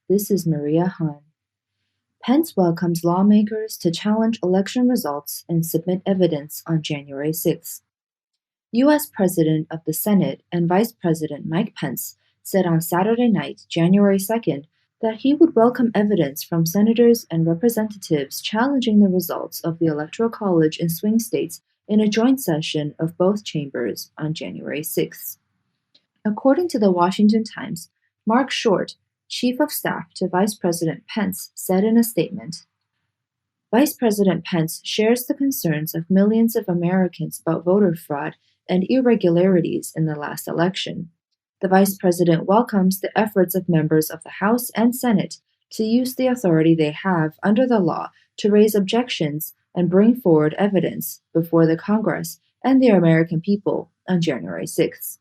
This is Maria Han. Pence welcomes lawmakers to challenge election results and submit evidence on January 6th. U.S. President of the Senate and Vice President Mike Pence said on Saturday night, January 2nd, that he would welcome evidence from senators and representatives challenging the results of the Electoral College in swing states in a joint session of both chambers on January 6th. According to the Washington Times, Mark Short, Chief of Staff to Vice President Pence, said in a statement, Vice President Pence shares the concerns of millions of Americans about voter fraud and irregularities in the last election. The Vice President welcomes the efforts of members of the House and Senate to use the authority they have under the law to raise objections and bring forward evidence before the Congress and the American people on January 6th.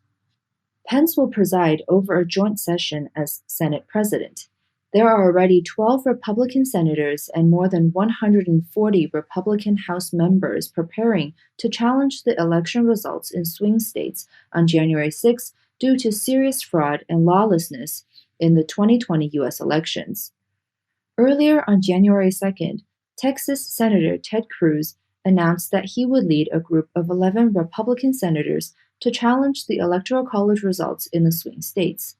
Pence will preside over a joint session as Senate President. There are already 12 Republican senators and more than 140 Republican House members preparing to challenge the election results in swing states on January 6 due to serious fraud and lawlessness in the 2020 U.S. elections. Earlier on January 2nd, Texas Senator Ted Cruz announced that he would lead a group of 11 Republican senators to challenge the Electoral College results in the swing states.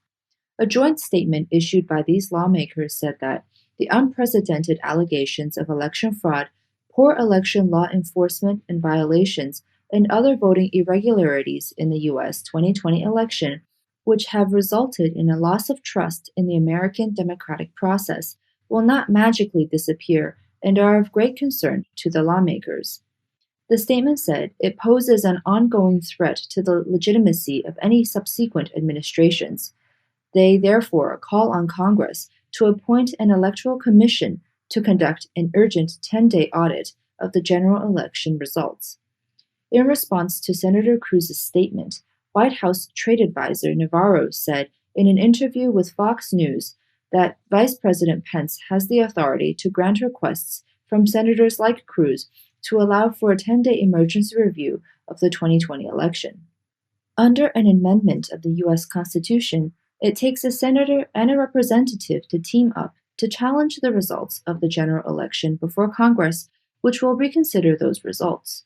A joint statement issued by these lawmakers said that the unprecedented allegations of election fraud, poor election law enforcement and violations, and other voting irregularities in the U.S. 2020 election, which have resulted in a loss of trust in the American democratic process, will not magically disappear and are of great concern to the lawmakers. The statement said it poses an ongoing threat to the legitimacy of any subsequent administrations. They therefore call on Congress to appoint an electoral commission to conduct an urgent 10-day audit of the general election results. In response to Senator Cruz's statement, White House trade advisor Navarro said in an interview with Fox News that Vice President Pence has the authority to grant requests from senators like Cruz to allow for a 10-day emergency review of the 2020 election. Under an amendment of the U.S. Constitution, it takes a senator and a representative to team up to challenge the results of the general election before Congress, which will reconsider those results.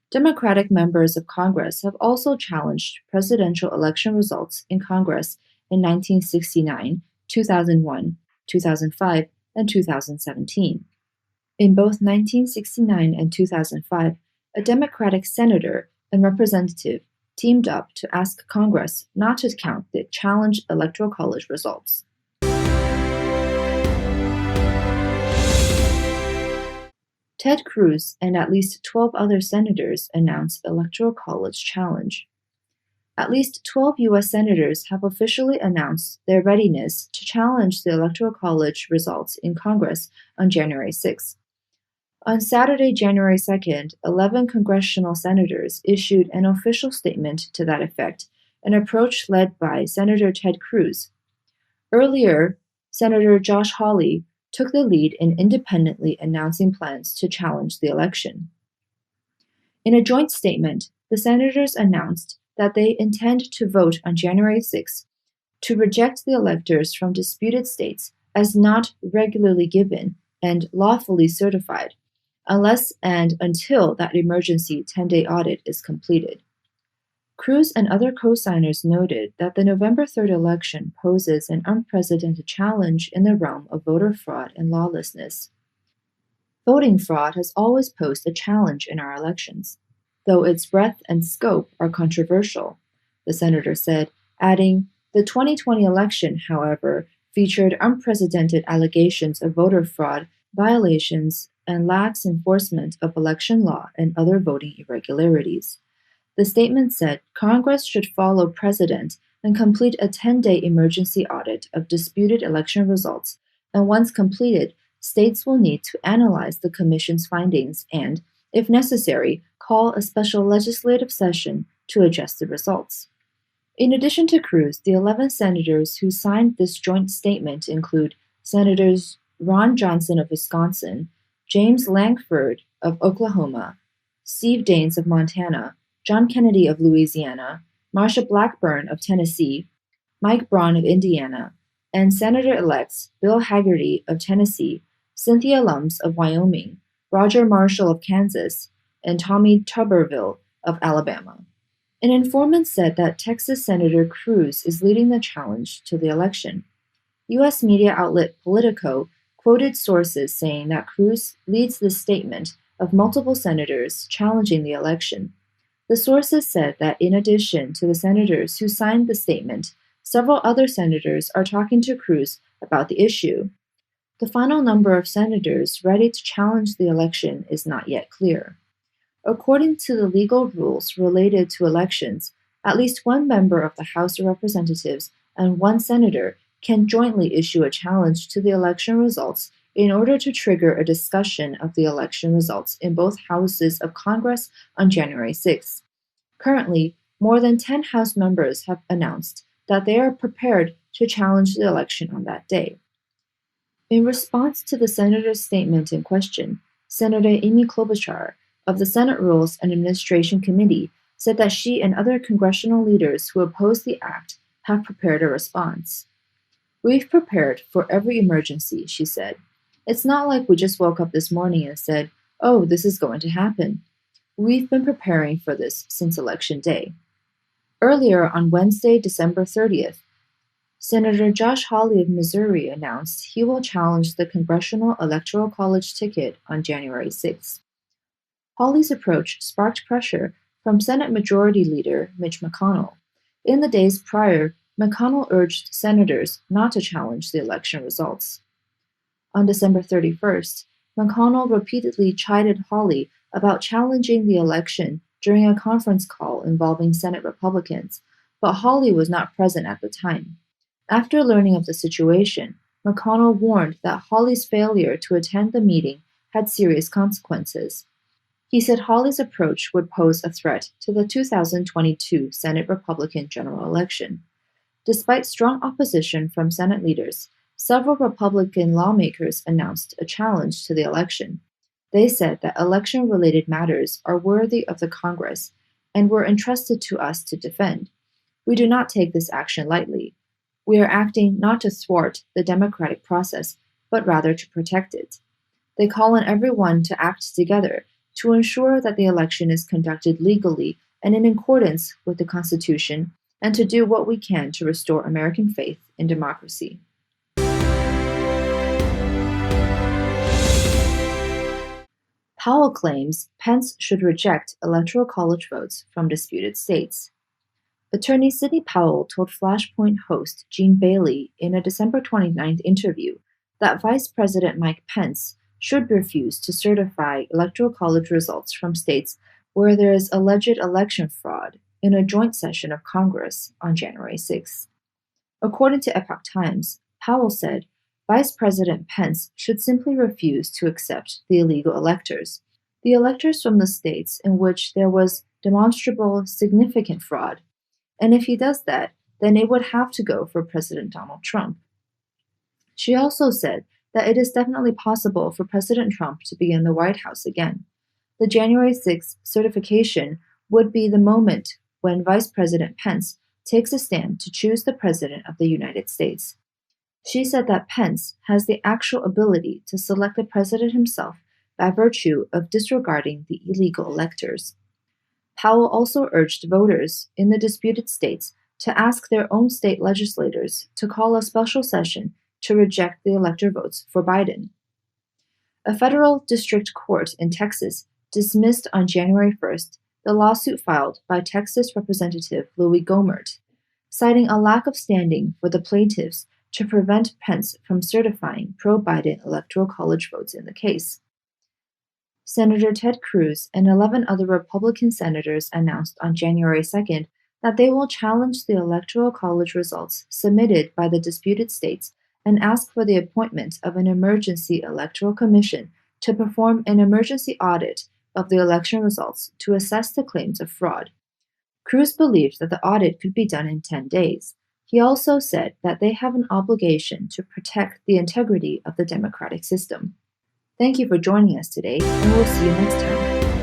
Democratic members of Congress have also challenged presidential election results in Congress in 1969, 2001, 2005, and 2017. In both 1969 and 2005, a Democratic senator and representative teamed up to ask Congress not to count the challenged Electoral College results. Ted Cruz and at least 12 other senators announced Electoral College challenge. At least 12 U.S. senators have officially announced their readiness to challenge the Electoral College results in Congress on January 6. On Saturday, January 2nd, 11 congressional senators issued an official statement to that effect, an approach led by Senator Ted Cruz. Earlier, Senator Josh Hawley took the lead in independently announcing plans to challenge the election. In a joint statement, the senators announced that they intend to vote on January 6 to reject the electors from disputed states as not regularly given and lawfully certified, unless and until that emergency 10-day audit is completed. Cruz and other co-signers noted that the November 3rd election poses an unprecedented challenge in the realm of voter fraud and lawlessness. Voting fraud has always posed a challenge in our elections, though its breadth and scope are controversial, the senator said, adding, the 2020 election, however, featured unprecedented allegations of voter fraud, violations, and lax enforcement of election law and other voting irregularities. The statement said Congress should follow precedent and complete a 10-day emergency audit of disputed election results, and once completed, states will need to analyze the Commission's findings and, if necessary, call a special legislative session to adjust the results. In addition to Cruz, the 11 senators who signed this joint statement include Senators Ron Johnson of Wisconsin, James Lankford of Oklahoma, Steve Daines of Montana, John Kennedy of Louisiana, Marsha Blackburn of Tennessee, Mike Braun of Indiana, and Senator-elects Bill Hagerty of Tennessee, Cynthia Lummis of Wyoming, Roger Marshall of Kansas, and Tommy Tuberville of Alabama. An informant said that Texas Senator Cruz is leading the challenge to the election. U.S. media outlet Politico quoted sources saying that Cruz leads the statement of multiple senators challenging the election. The sources said that in addition to the senators who signed the statement, several other senators are talking to Cruz about the issue. The final number of senators ready to challenge the election is not yet clear. According to the legal rules related to elections, at least one member of the House of Representatives and one senator can jointly issue a challenge to the election results in order to trigger a discussion of the election results in both houses of Congress on January 6. Currently, more than 10 House members have announced that they are prepared to challenge the election on that day. In response to the senator's statement in question, Senator Amy Klobuchar of the Senate Rules and Administration Committee said that she and other congressional leaders who oppose the act have prepared a response. "We've prepared for every emergency," she said. "It's not like we just woke up this morning and said, 'Oh, this is going to happen.' We've been preparing for this since Election Day." Earlier on Wednesday, December 30th, Senator Josh Hawley of Missouri announced he will challenge the Congressional Electoral College ticket on January 6th. Hawley's approach sparked pressure from Senate Majority Leader Mitch McConnell. In the days prior, McConnell urged senators not to challenge the election results. On December 31st, McConnell repeatedly chided Hawley about challenging the election during a conference call involving Senate Republicans, but Hawley was not present at the time. After learning of the situation, McConnell warned that Hawley's failure to attend the meeting had serious consequences. He said Hawley's approach would pose a threat to the 2022 Senate Republican general election. Despite strong opposition from Senate leaders, several Republican lawmakers announced a challenge to the election. They said that election-related matters are worthy of the Congress and were entrusted to us to defend. We do not take this action lightly. We are acting not to thwart the democratic process, but rather to protect it. They call on everyone to act together to ensure that the election is conducted legally and in accordance with the Constitution, and to do what we can to restore American faith in democracy. Powell claims Pence should reject Electoral College votes from disputed states. Attorney Sidney Powell told Flashpoint host Gene Bailey in a December 29th interview that Vice President Mike Pence should refuse to certify Electoral College results from states where there is alleged election fraud in a joint session of Congress on January 6. According to Epoch Times, Powell said Vice President Pence should simply refuse to accept the illegal electors, the electors from the states in which there was demonstrable significant fraud, and if he does that, then it would have to go for President Donald Trump. She also said that it is definitely possible for President Trump to be in the White House again. The January 6th certification would be the moment when Vice President Pence takes a stand to choose the President of the United States. She said that Pence has the actual ability to select the President himself by virtue of disregarding the illegal electors. Powell also urged voters in the disputed states to ask their own state legislators to call a special session to reject the elector votes for Biden. A federal district court in Texas dismissed on January 1st the lawsuit filed by Texas Representative Louis Gohmert, citing a lack of standing for the plaintiffs to prevent Pence from certifying pro-Biden Electoral College votes in the case. Senator Ted Cruz and 11 other Republican senators announced on January 2nd that they will challenge the Electoral College results submitted by the disputed states and ask for the appointment of an emergency electoral commission to perform an emergency audit of the election results to assess the claims of fraud. Cruz believed that the audit could be done in 10 days. He also said that they have an obligation to protect the integrity of the democratic system. Thank you for joining us today, and we'll see you next time.